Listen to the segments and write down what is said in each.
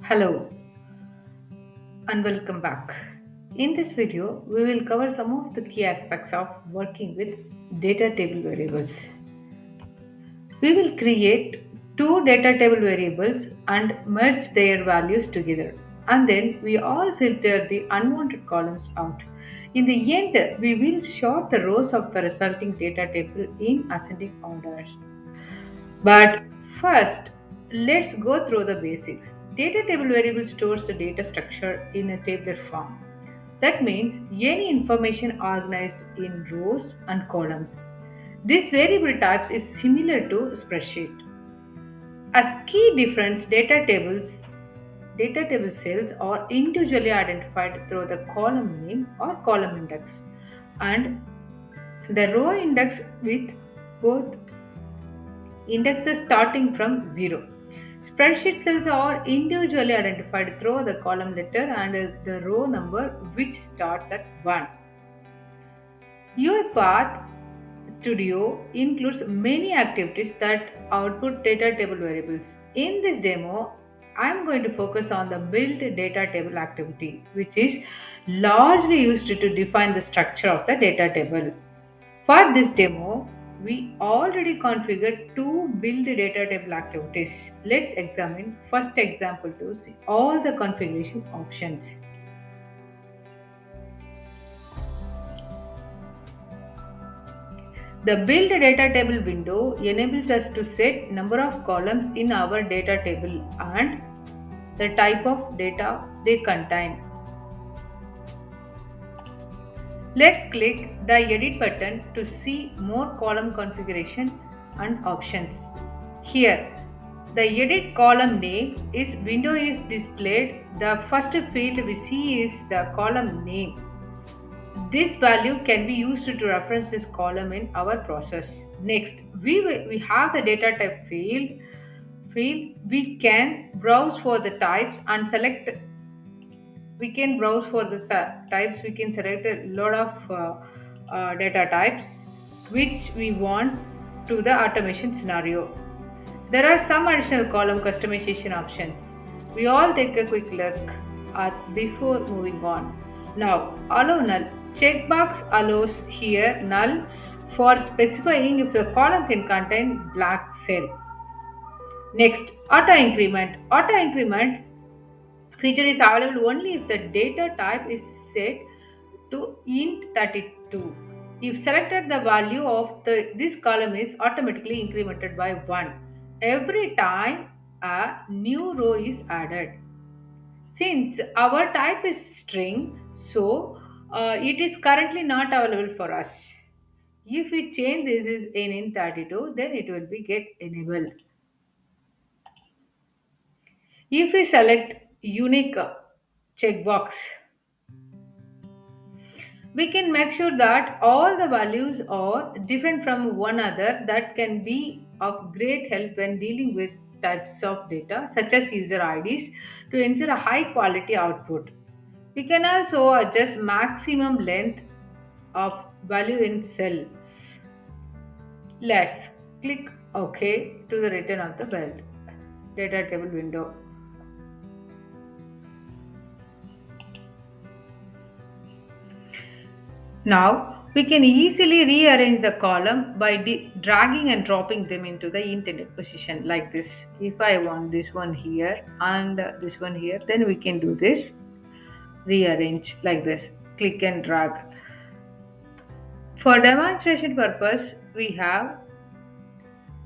Hello and welcome back. In this video, we will cover some of the key aspects of working with data table variables. We will create two data table variables and merge their values together. And then we all filter the unwanted columns out. In the end, we will sort the rows of the resulting data table in ascending order. But first, let's go through the basics. Data table variable stores the data structure in a tabular form. That means any information organized in rows and columns. This variable types is similar to spreadsheet. As key difference, data table cells are individually identified through the column name or column index and the row index with both indexes starting from 0. Spreadsheet cells are individually identified through the column letter and the row number which starts at 1. UiPath Studio includes many activities that output data table variables. In this demo, I am going to focus on the build data table activity, which is largely used to define the structure of the data table. For this demo, we already configured two build data table activities. Let's examine first example to see all the configuration options. The build data table window enables us to set number of columns in our data table and the type of data they contain. Let's click the edit button to see more column configuration and options. Here, the edit column name is window is displayed. The first field we see is the column name. This value can be used to reference this column in our process. Next, we have the data type field. We can browse for the types and select. We can browse for the types. We can select a lot of data types which we want to the automation scenario. There are some additional column customization options. We all take a quick look at before moving on. Now, allow null. Checkbox allows here null for specifying if the column can contain black cell. Next, auto increment. Auto increment feature is available only if the data type is set to int 32. If selected, the value of this column is automatically incremented by 1 every time a new row is added. Since our type is string, so it is currently not available for us. If we change this is in int 32, then it will be get enabled. If we select unique checkbox, we can make sure that all the values are different from one another. That can be of great help when dealing with types of data such as user IDs to ensure a high quality output. We can also adjust maximum length of value in cell. Let's click OK to the return of the build data table window. Now we can easily rearrange the column by dragging and dropping them into the intended position like this. If I want this one here and this one here, then we can do this rearrange like this. Click and drag. For demonstration purpose, we have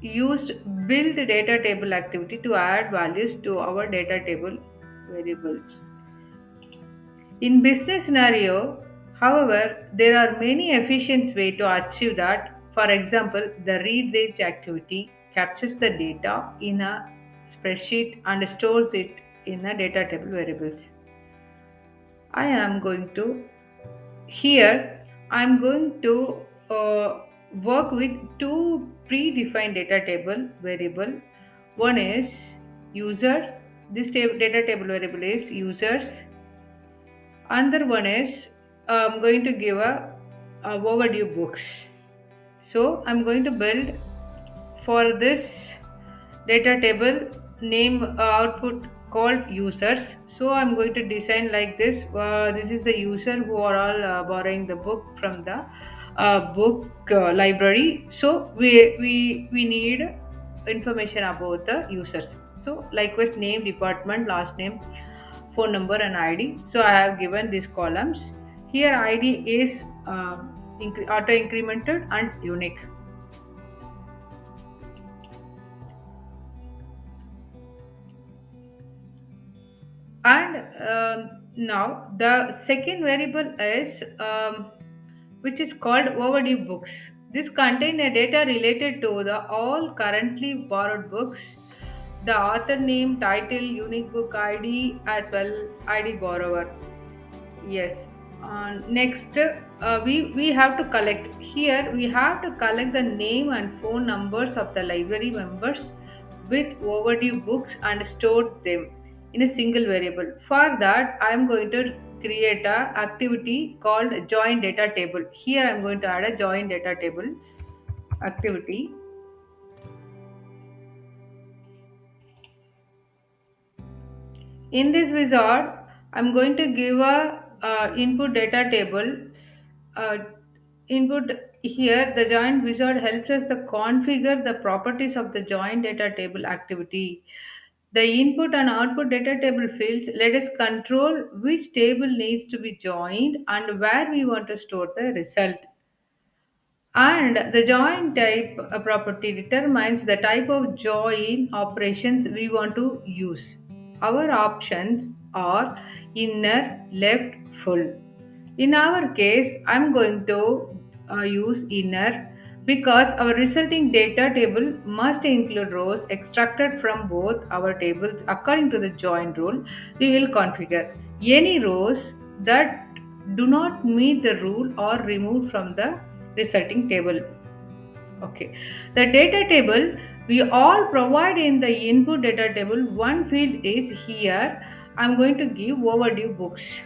used build data table activity to add values to our data table variables. In business scenario, however, there are many efficient ways to achieve that. For example, the read range activity captures the data in a spreadsheet and stores it in a data table variables. I am going to here I'm going to work with two predefined data table variable. One is user. This data table variable is users. Another one is I'm going to give a overdue books. So I'm going to build for this data table name output called users. So I'm going to design like this. This is the user who are all borrowing the book from the book library. So we need information about the users. So likewise, name, department, last name, phone number, and ID. So I have given these columns. Here ID is auto incremented and unique. And now the second variable is which is called overdue books. This contain a data related to the all currently borrowed books, the author name, title, unique book ID, as well ID borrower. Yes. Next, we have to collect. Here, we have to collect the name and phone numbers of the library members with overdue books and store them in a single variable. For that, I am going to create a activity called join data table. Here, I am going to add a join data table activity. In this wizard, I'm going to give a input data table. Uh, Input here, the joint wizard helps us to configure the properties of the joint data table activity. The input and output data table fields let us control which table needs to be joined and where we want to store the result. And the join type property determines the type of join operations we want to use. Our options are inner, left, full. In our case, I'm going to use inner because our resulting data table must include rows extracted from both our tables according to the join rule we will configure. Any rows that do not meet the rule are removed from the resulting table. Okay. The data table we all provide in the input data table. One field is here. I'm going to give overdue books.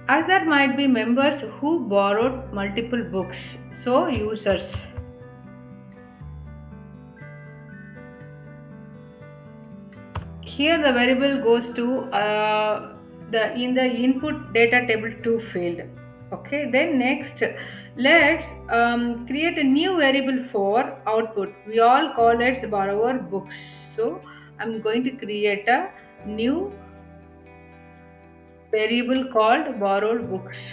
As there might be members who borrowed multiple books, so users. Here the variable goes to the in the input data table 2 field. Okay, then next let's create a new variable for output. We all call it borrower books. So I'm going to create a new variable called borrowed books.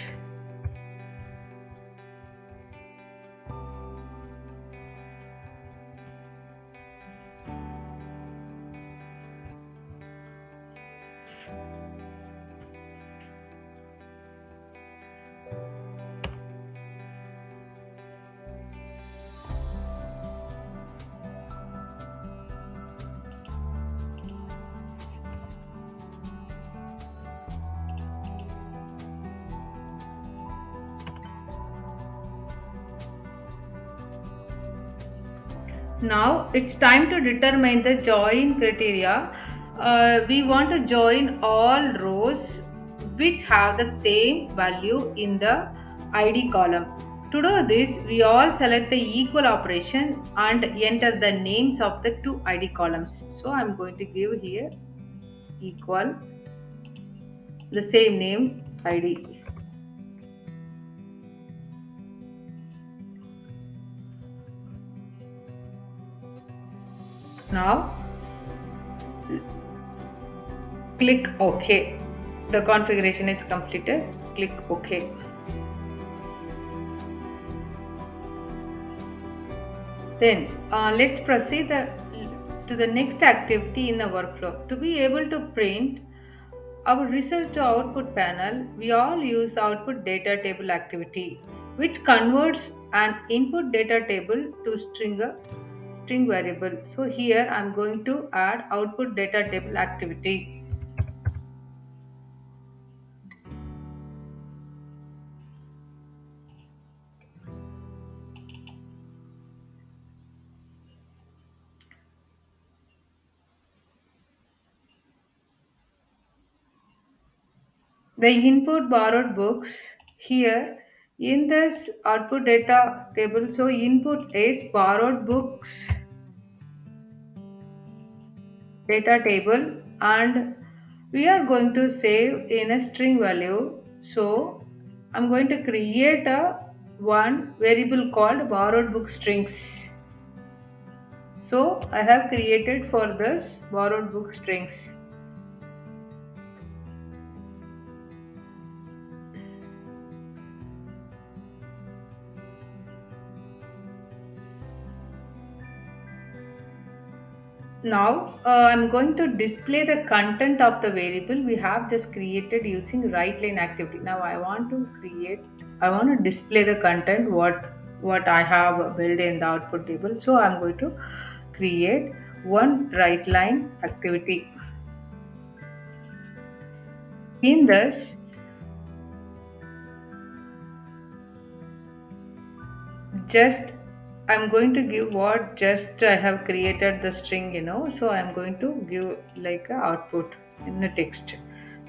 Now it's time to determine the join criteria. We want to join all rows which have the same value in the ID column. To do this, we all select the equal operation and enter the names of the two ID columns. So I'm going to give here equal the same name ID. Now click OK. The configuration is completed. Click OK. Then let's proceed to the next activity in the workflow. To be able to print our result to output panel, we all use the output data table activity, which converts an input data table to string variable. So here I'm going to add output data table activity. The input borrowed books here In this output data table, so input is borrowed books data table, and we are going to save in a string value. So I'm going to create a one variable called borrowed book strings. So I have created for this borrowed book strings. Now I'm going to display the content of the variable we have just created using right line activity. Now I want to display the content what I have built in the output table. So I'm going to create one right line activity. In this, just I'm going to give what just I have created the string, so I'm going to give like a output in the text.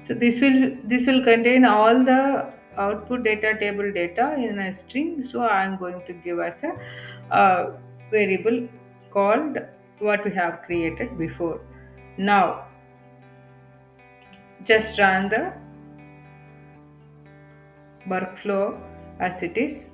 So this will contain all the output data table data in a string. So I'm going to give as a variable called what we have created before. Now just run the workflow as it is.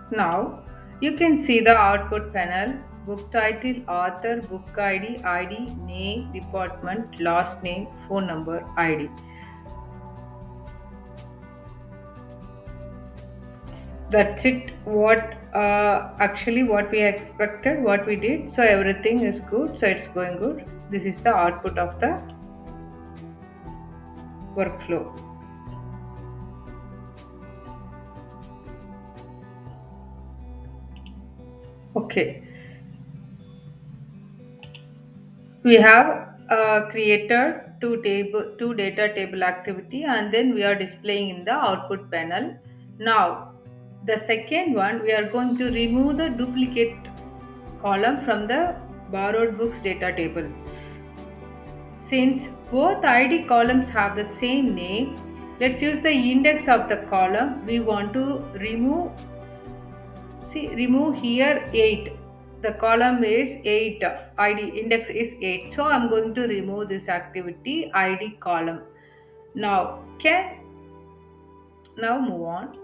Now you can see the output panel: book title, author, book ID, name, department, last name, phone number, ID. That's it. Actually what we expected, what we did. So everything is good. So it's going good. This is the output of the workflow. Okay. We have created two data table activity, and then we are displaying in the output panel. Now the second one, we are going to remove the duplicate column from the borrowed books data table. Since both ID columns have the same name, let's use the index of the column. We want to remove here 8. The column is 8, id index is 8. So I'm going to remove this activity id column. Now move on.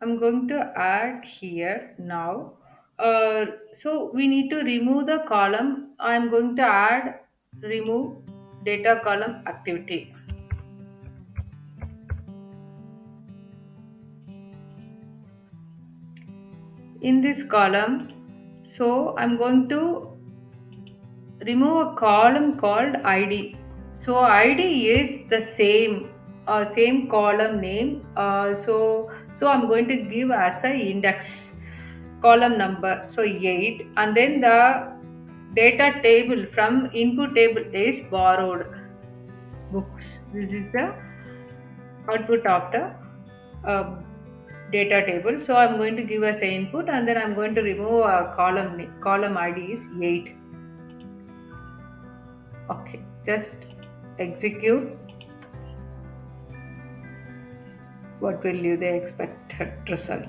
I'm going to add here now. So we need to remove the column. I'm going to add remove data column activity. In this column, so I'm going to remove a column called id. So id is the same column name. So I'm going to give as a index column number, so 8, and then the data table from input table is borrowed books. This is the output of the uh, data table. So I'm going to give as a input, and then I'm going to remove a column id is 8. Okay, just execute. What will you the expected result?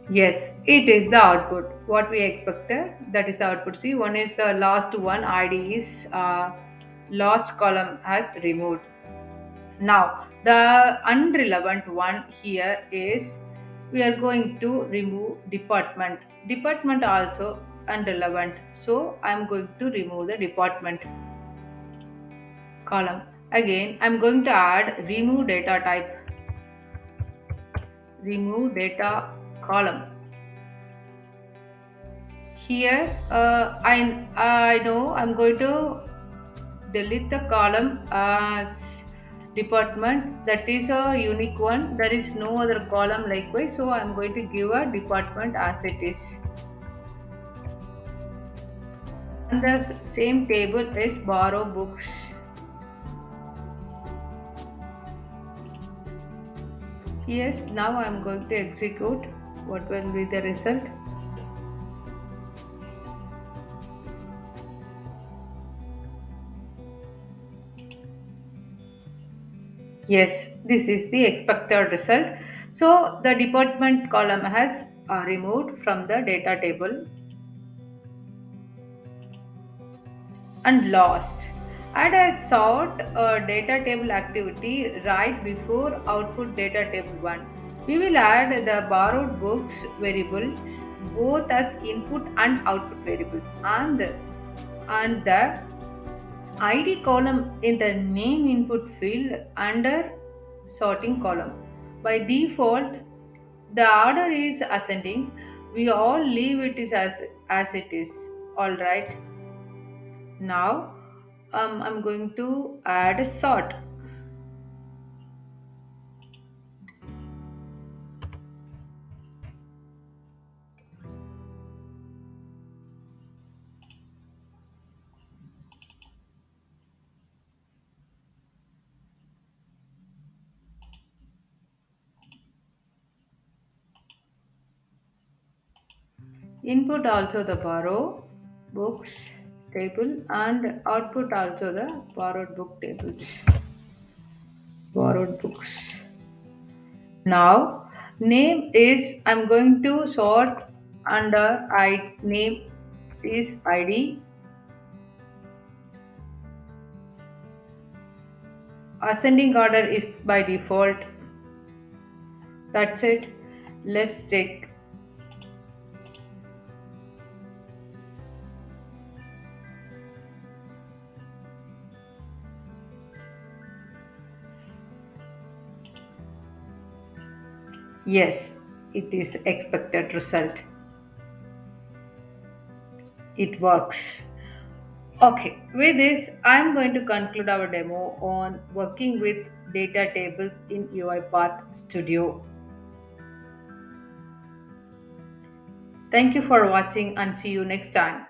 Yes, it is the output. What we expected, that is the output. See, one is the last one, ID is last column has removed. Now, the unrelevant one here is we are going to remove department. Department also unrelevant. So, I am going to remove the department column. Again, I am going to add remove data type. Remove data column. Here I know I'm going to delete the column as department. That is a unique one. There is no other column likewise. So I'm going to give a department as it is. And the same table is borrow books. Yes, now I'm going to execute. What will be the result? Yes, this is the expected result. So the department column has removed from the data table and lost. Add a sort data table activity right before output data table 1. We will add the borrowed books variable both as input and output variables and the ID column in the name input field under sorting column. By default, the order is ascending. We all leave it is as it is. Alright. Now I'm going to add a sort. Input also the borrow books table and output also the borrowed book tables. Borrowed books. Now name is I'm going to sort under I name is ID. Ascending order is by default. That's it. Let's check. Yes, it is expected result. It works. Okay, with this, I'm going to conclude our demo on working with data tables in UiPath Studio. Thank you for watching and see you next time.